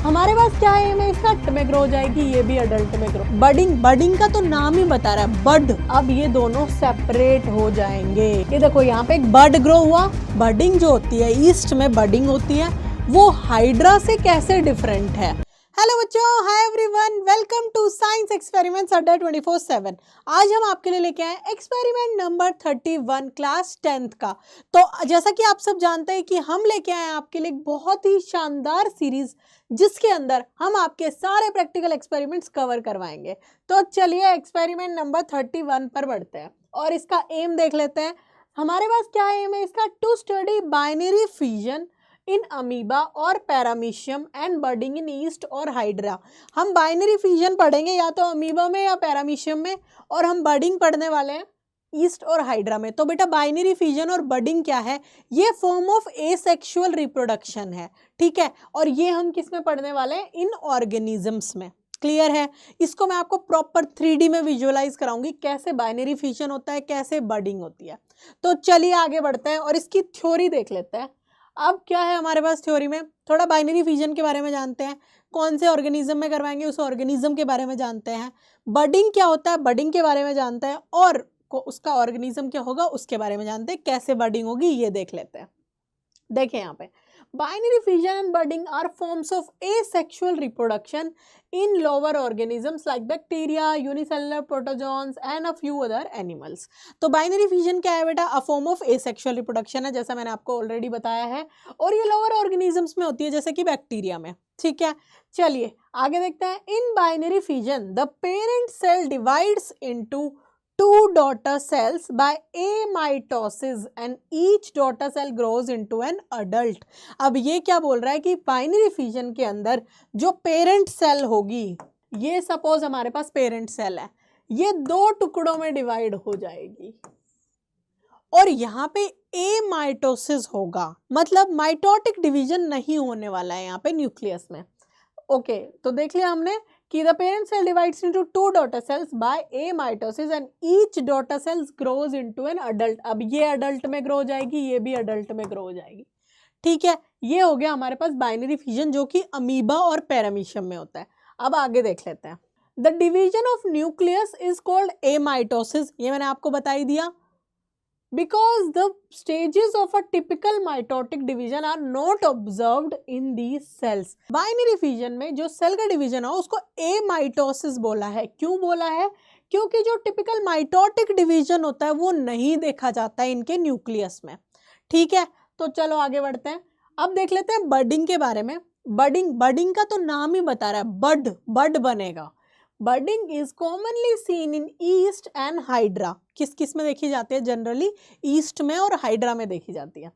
हमारे पास क्या है, में इसका अडल्ट में ग्रो हो जाएगी, ये भी अडल्ट में ग्रो। बडिंग का तो नाम ही बता रहा है बड। अब ये दोनों सेपरेट हो जाएंगे। ये देखो यहाँ पे एक बड ग्रो हुआ। बडिंग जो होती है, ईस्ट में बडिंग होती है, वो हाइड्रा से कैसे डिफरेंट है। हेलो बच्चों, hi everyone, welcome to Science Experiments Adda 24/7। आज हम आपके लिए लेके आए एक्सपेरिमेंट नंबर 31 क्लास 10th का। तो जैसा कि आप सब जानते हैं कि हम लेके आए हैं आपके लिए एक बहुत ही शानदार सीरीज, जिसके अंदर हम आपके सारे प्रैक्टिकल एक्सपेरिमेंट्स कवर करवाएंगे। तो चलिए एक्सपेरिमेंट नंबर 31 पर बढ़ते हैं और इसका एम देख लेते हैं। हमारे पास क्या एम है इसका, to study binary fission in amoeba और paramecium and budding in yeast और हाइड्रा। हम बाइनरी फिजन पढ़ेंगे या तो अमीबा में या पैरामीशियम में, और हम बडिंग पढ़ने वाले हैं ईस्ट और हाइड्रा में। तो बेटा बाइनरी फिजन और बडिंग क्या है, ये फॉर्म ऑफ एसेक्सुअल रिप्रोडक्शन है, ठीक है। और ये हम किस में पढ़ने वाले हैं, इन ऑर्गेनिजम्स में। क्लियर है। इसको मैं आपको प्रॉपर 3D में विजुअलाइज कराऊंगी, कैसे बाइनरी फिजन होता है, कैसे बडिंग होती है। तो चलिए आगे बढ़ते हैं और इसकी थ्योरी देख लेते हैं। अब क्या है हमारे पास थ्योरी में, थोड़ा बाइनरी फिजन के बारे में जानते हैं, कौन से ऑर्गेनिज्म में करवाएंगे उस ऑर्गेनिज्म के बारे में जानते हैं। बडिंग क्या होता है, बडिंग के बारे में जानते हैं, और उसका ऑर्गेनिज्म क्या होगा उसके बारे में जानते हैं। कैसे बडिंग होगी ये देख लेते हैं। देखें यहाँ पे, binary fission and budding are forms of asexual reproduction in lower organisms like bacteria, unicellular protozoans and a few other animals. तो बाइनरी फिजन क्या है बेटा, a form of asexual reproduction है, जैसा मैंने आपको ऑलरेडी बताया है, और ये लोअर ऑर्गेनिजम्स में होती है, जैसे कि बैक्टीरिया में, ठीक है। चलिए आगे देखते हैं। In binary fission the parent cell divides into two daughter cells by amitosis and each daughter cell grows into an adult। अब ये क्या बोल रहा है कि बाइनरी फिजन के अंदर जो पेरेंट सेल होगी, ये सपोज हमारे पास पेरेंट सेल है, ये 2 टुकड़ों में डिवाइड हो जाएगी और यहाँ पे एमाइटोसिस होगा, मतलब माइटोटिक डिवीजन नहीं होने वाला है यहाँ पे न्यूक्लियस में। ओके, तो देख लिया हमने कि the parent cell divides into 2 daughter cells by amitosis and each daughter cells grows into an adult। अब ये adult में grow हो जाएगी, ये भी adult में grow हो जाएगी, ठीक है। ये हो गया हमारे पास बाइनरी फिजन, जो कि अमीबा और पैरामीशियम में होता है। अब आगे देख लेते हैं। The division of nucleus is called amitosis। ये मैंने आपको बता ही दिया। Because the stages of a typical mitotic division are not observed in these cells। Binary fission में जो सेल का डिवीजन हो उसको amitosis बोला है। क्यों बोला है, क्योंकि जो टिपिकल माइटोटिक डिवीजन होता है वो नहीं देखा जाता है इनके न्यूक्लियस में, ठीक है। तो चलो आगे बढ़ते हैं। अब देख लेते हैं बडिंग के बारे में। बडिंग का तो नाम ही बता रहा है बड बनेगा। Budding is commonly seen in east and hydra. किस किस में देखी जाती है, जनरली ईस्ट में और हाइड्रा में देखी जाती है।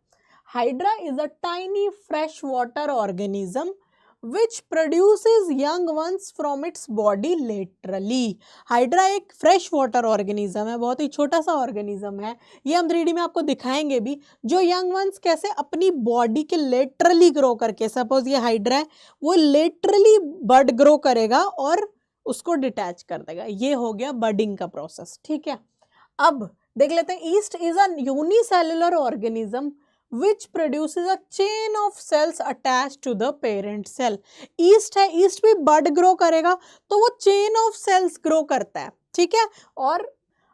Hydra is a tiny fresh water organism which produces young ones from its body laterally. Hydra एक फ्रेश वाटर ऑर्गेनिज्म है, बहुत ही छोटा सा ऑर्गेनिज्म है। ये हम 3D में आपको दिखाएंगे भी, जो यंग वंस कैसे अपनी बॉडी के लेटरली ग्रो करके, सपोज ये हाइड्रा है, वो लेटरली बड ग्रो करेगा और उसको डिटैच कर देगा। ये हो गया बडिंग का प्रोसेस, ठीक है। अब देख लेते हैं। Yeast is a unicellular organism which produces a chain of cells attach to the parent cell. Yeast है, ईस्ट भी बड ग्रो करेगा तो वो चेन ऑफ सेल्स ग्रो करता है, ठीक है, और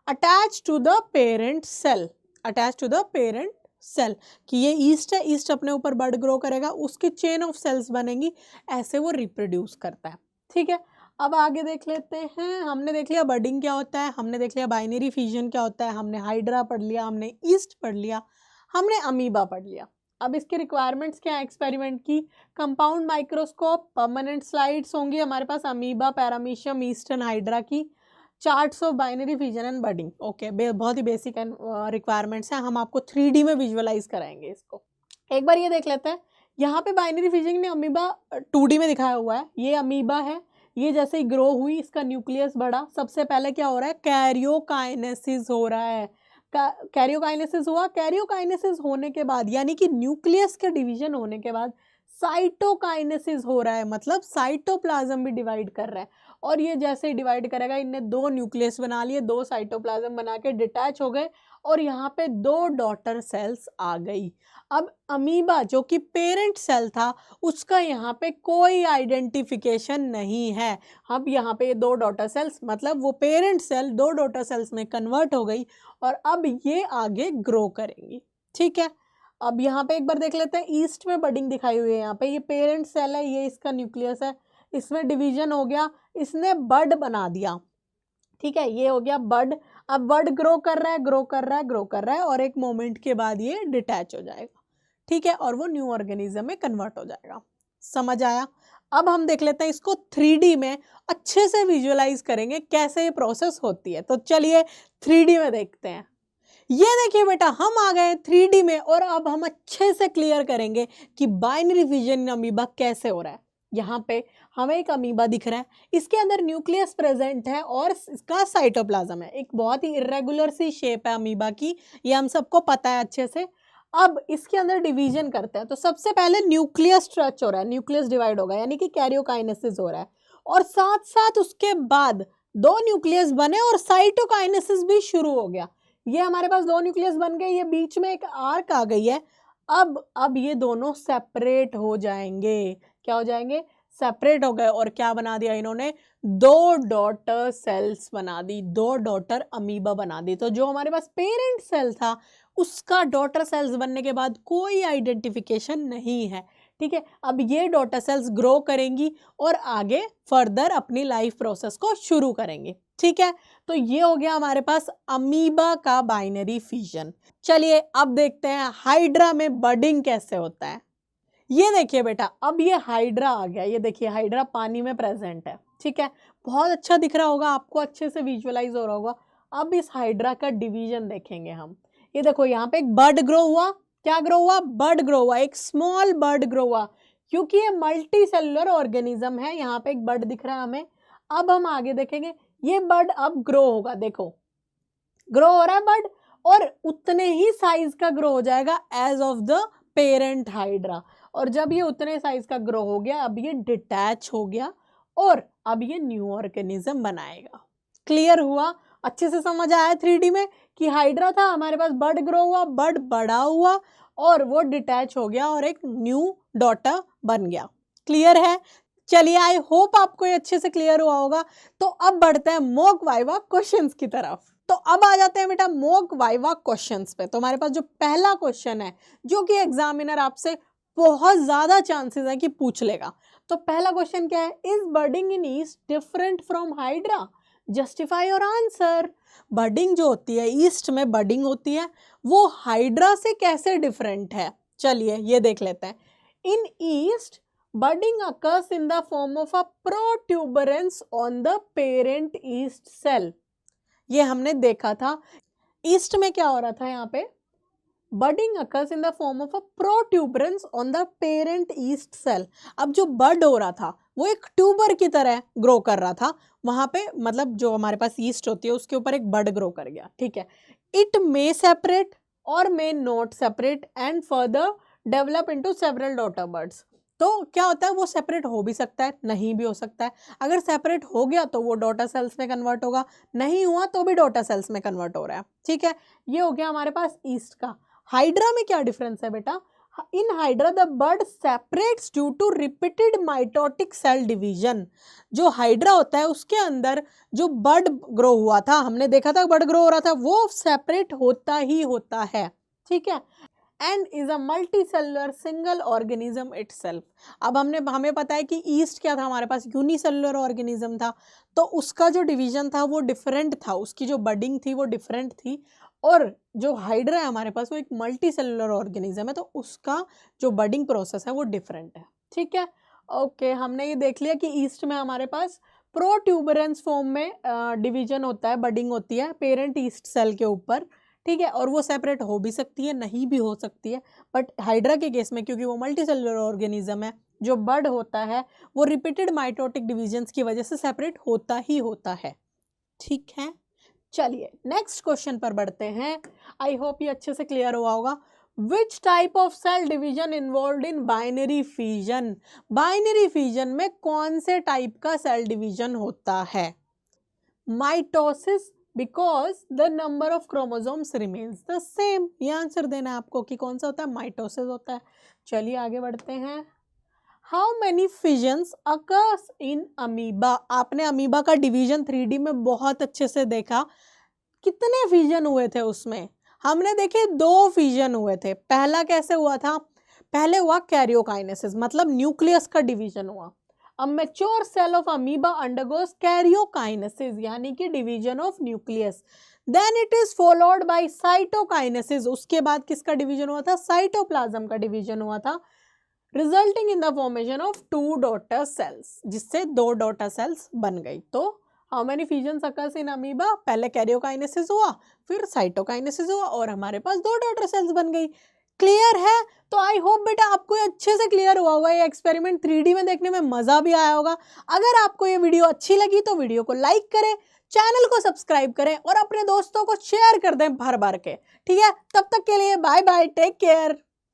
attach to the parent cell, attach to the parent cell, कि ये ईस्ट है, ईस्ट अपने ऊपर बड ग्रो करेगा, उसकी चेन ऑफ सेल्स बनेंगी, ऐसे वो रिप्रोड्यूस करता है, ठीक है। अब आगे देख लेते हैं। हमने देख लिया बडिंग क्या होता है, हमने देख लिया बाइनरी फिजन क्या होता है, हमने हाइड्रा पढ़ लिया, हमने ईस्ट पढ़ लिया, हमने अमीबा पढ़ लिया। अब इसकी रिक्वायरमेंट्स क्या है एक्सपेरिमेंट की, कंपाउंड माइक्रोस्कोप, परमानेंट स्लाइड्स होंगी हमारे पास amoeba, paramecium, yeast and hydra की, charts of binary fission and budding. Okay, बहुत ही बेसिक एंड रिक्वायरमेंट्स हैं, हम आपको 3D में विजुअलाइज कराएंगे इसको। एक बार ये देख लेते हैं। यहाँ पे बाइनरी फिजन ने अमीबा 2D में दिखाया हुआ है, ये अमीबा है, ये जैसे ही ग्रो हुई इसका न्यूक्लियस बढ़ा, सबसे पहले क्या हो रहा है, कैरियोकाइनेसिस हो रहा है। कैरियोकाइनेसिस हुआ, कैरियोकाइनेसिस होने के बाद यानी कि न्यूक्लियस के डिवीजन होने के बाद साइटोकाइनेसिस हो रहा है, मतलब साइटोप्लाज्म भी डिवाइड कर रहा है। और ये जैसे ही डिवाइड करेगा, इनने 2 न्यूक्लियस बना लिए, 2 साइटोप्लाज्म बना के डिटैच हो गए और यहाँ पे 2 डॉटर सेल्स आ गई। अब अमीबा जो कि पेरेंट सेल था, उसका यहाँ पे कोई आइडेंटिफिकेशन नहीं है। अब यहाँ पे 2 डॉटर सेल्स, मतलब वो पेरेंट सेल 2 डॉटर सेल्स में कन्वर्ट हो गई और अब ये आगे ग्रो करेंगी। ठीक है, अब यहाँ पे एक बार देख लेते हैं, ईस्ट में बडिंग दिखाई हुई है। यहाँ पे ये पेरेंट सेल है, ये इसका न्यूक्लियस है, इसमें डिवीजन हो गया, इसने बड बना दिया। ठीक है, ये हो गया बड। अब बड ग्रो कर रहा है, ग्रो कर रहा है, ग्रो कर रहा है और एक मोमेंट के बाद ये डिटैच हो जाएगा। ठीक है, और वो न्यू ऑर्गेनिज्म में कन्वर्ट हो जाएगा। समझ आया? अब हम देख लेते हैं इसको 3D में, अच्छे से विजुअलाइज करेंगे कैसे ये प्रोसेस होती है। तो चलिए 3D में देखते हैं। ये देखिए बेटा, हम आ गए 3D में और अब हम अच्छे से क्लियर करेंगे कि बाइनरी फिजन इन अमीबा कैसे हो रहा है। यहाँ पे हमें एक अमीबा दिख रहा है, इसके अंदर न्यूक्लियस प्रेजेंट है और इसका साइटोप्लाज्म है। एक बहुत ही इरेगुलर सी शेप है अमीबा की, ये हम सबको पता है अच्छे से। अब इसके अंदर डिवीजन करते हैं, तो सबसे पहले न्यूक्लियस स्ट्रेच हो रहा है, न्यूक्लियस डिवाइड होगा, यानी कि कैरियोकाइनेसिस हो रहा है। और साथ साथ उसके बाद 2 न्यूक्लियस बने और साइटोकाइनेसिस भी शुरू हो गया। ये हमारे पास 2 न्यूक्लियस बन गए, ये बीच में एक आर्क आ गई है। अब ये दोनों सेपरेट हो जाएंगे। क्या हो जाएंगे? सेपरेट हो गए और क्या बना दिया इन्होंने? 2 डॉटर सेल्स बना दी, 2 डॉटर अमीबा बना दी। तो जो हमारे पास पेरेंट सेल था, उसका डॉटर सेल्स बनने के बाद कोई आइडेंटिफिकेशन नहीं है। ठीक है, अब ये डॉटर सेल्स ग्रो करेंगी और आगे फर्दर अपनी लाइफ प्रोसेस को शुरू करेंगे। ठीक है, तो ये हो गया हमारे पास अमीबा का बाइनरी फिजन। चलिए अब देखते हैं हाइड्रा में बडिंग कैसे होता है। ये देखिए बेटा, अब ये हाइड्रा आ गया, ये देखिए हाइड्रा पानी में प्रेजेंट है। ठीक है, बहुत अच्छा दिख रहा होगा आपको, अच्छे से विजुअलाइज हो रहा होगा। अब इस हाइड्रा का डिवीजन देखेंगे हम। ये देखो, यहाँ पे एक बर्ड ग्रो हुआ। क्या ग्रो हुआ? बर्ड ग्रो हुआ, एक स्मॉल बर्ड ग्रो हुआ, क्योंकि ये मल्टी सेलुलर ऑर्गेनिज्म है। यहाँ पे एक बर्ड दिख रहा है हमें। अब हम आगे देखेंगे, ये बर्ड अब ग्रो होगा, देखो ग्रो हो रहा है बर्ड, और उतने ही साइज का ग्रो हो जाएगा edge of the parent hydra. और जब ये उतने साइज का ग्रो हो गया, अब ये डिटैच हो गया और अब ये न्यू ऑर्गेनिज्म बनाएगा। क्लियर हुआ? अच्छे से समझ आया 3D में कि हाइड्रा था हमारे पास, बर्ड ग्रो हुआ, बर्ड बड़ा हुआ और वो डिटैच हो गया और एक न्यू डॉटर बन गया। क्लियर है? चलिए, आई होप आपको ये अच्छे से क्लियर हुआ होगा। तो अब बढ़ते हैं मॉक वाइवा क्वेश्चंस की तरफ। तो अब आ जाते हैं बेटा मॉक वाइवा क्वेश्चंस पे। तो हमारे पास जो पहला क्वेश्चन है, जो कि एग्जामिनर आपसे बहुत ज्यादा चांसेस है कि पूछ लेगा। तो पहला क्वेश्चन क्या है? Is budding in yeast different from hydra? Justify your answer. Budding जो होती है, ईस्ट में बर्डिंग होती है, वो हाइड्रा से कैसे डिफरेंट है? चलिए ये देख लेते हैं। इन east budding occurs in the form of a protuberance on the parent yeast cell। ये हमने देखा था। ईस्ट में क्या हो रहा था? यहाँ पे budding occurs in the form of a protuberance on the parent yeast cell। अब जो बड हो रहा था वो एक ट्यूबर की तरह ग्रो कर रहा था वहां पे, मतलब जो हमारे पास ईस्ट होती है उसके ऊपर एक बड ग्रो कर गया। ठीक है, इट मे सेपरेट और may not separate and further develop into several daughter birds. तो क्या होता है? वो सेपरेट हो भी सकता है, नहीं भी हो सकता है। अगर सेपरेट हो गया तो वो डॉटर सेल्स में कन्वर्ट होगा, नहीं हुआ तो भी डॉटर सेल्स में कन्वर्ट हो रहा है। ठीक है, ये हो गया हमारे पास ईस्ट का। हाइड्रा में क्या डिफरेंस है बेटा? In hydra the bud separates due to repeated mitotic cell division. जो हाइड्रा होता है उसके अंदर जो बर्ड ग्रो हुआ था, हमने देखा था बर्ड ग्रो हो रहा था, वो सेपरेट होता ही होता है। ठीक है, and is a multi cellular single organism itself. अब हमें पता है कि ईस्ट क्या था हमारे पास? यूनिसेलुलर ऑर्गेनिज्म था, तो उसका जो डिवीजन था वो डिफरेंट था, उसकी जो बडिंग थी वो डिफरेंट थी। और जो हाइड्रा है हमारे पास वो एक मल्टी सेलुलर ऑर्गेनिज्म है, तो उसका जो बडिंग प्रोसेस है वो डिफरेंट है। ठीक है, ओके, हमने ये देख लिया कि ईस्ट में हमारे पास प्रोट्यूबरेंस फॉर्म में डिवीजन होता है, बडिंग होती है पेरेंट ईस्ट सेल के ऊपर। ठीक है, और वो सेपरेट हो भी सकती है, नहीं भी हो सकती है। बट हाइड्रा के केस में क्योंकि वो मल्टी सेलुलर ऑर्गेनिज्म है, जो बर्ड होता है वो रिपीटेड माइटोटिक डिवीजन्स की वजह से सेपरेट होता ही होता है। ठीक है, चलिए नेक्स्ट क्वेश्चन पर बढ़ते हैं। आई होप ये अच्छे से क्लियर हुआ होगा। Which type of cell division involve in binary fission? Binary fission में कौन से टाइप का सेल डिवीजन होता है? Mitosis, because the number of chromosomes remains the same. ये आंसर देना है आपको कि कौन सा होता है, माइटोसिस होता है। चलिए आगे बढ़ते हैं। How many fissions occurs in amoeba? आपने अमीबा का डिवीजन 3D में बहुत अच्छे से देखा, कितने फिजन हुए थे उसमें? हमने देखे 2 फिजन हुए थे। पहला कैसे हुआ था? पहले हुआ कैरियोकाइनेसिस, मतलब न्यूक्लियस का डिवीजन हुआ। A mature cell of amoeba undergoes karyokinesis यानी कि division of nucleus. Then it is followed by cytokinesis। उसके बाद किसका डिवीजन हुआ था? साइटोप्लाज्म का डिवीजन हुआ था, resulting in the formation of 2 daughter cells, जिससे 2 डॉटर सेल्स बन गई। तो how many fissions occurs in amoeba? पहले कैरियोकाइनेसिस हुआ, फिर साइटोकाइनेसिस हुआ और हमारे पास 2 डॉटर सेल्स बन गई। क्लियर है? तो आई होप बेटा आपको ये अच्छे से क्लियर हुआ होगा। ये एक्सपेरिमेंट 3D में देखने में मजा भी आया होगा। अगर आपको ये वीडियो अच्छी लगी तो वीडियो को लाइक करें, चैनल को सब्सक्राइब करें और अपने दोस्तों को शेयर कर दें भर भर के। ठीक है, तब तक के लिए बाय बाय, टेक केयर।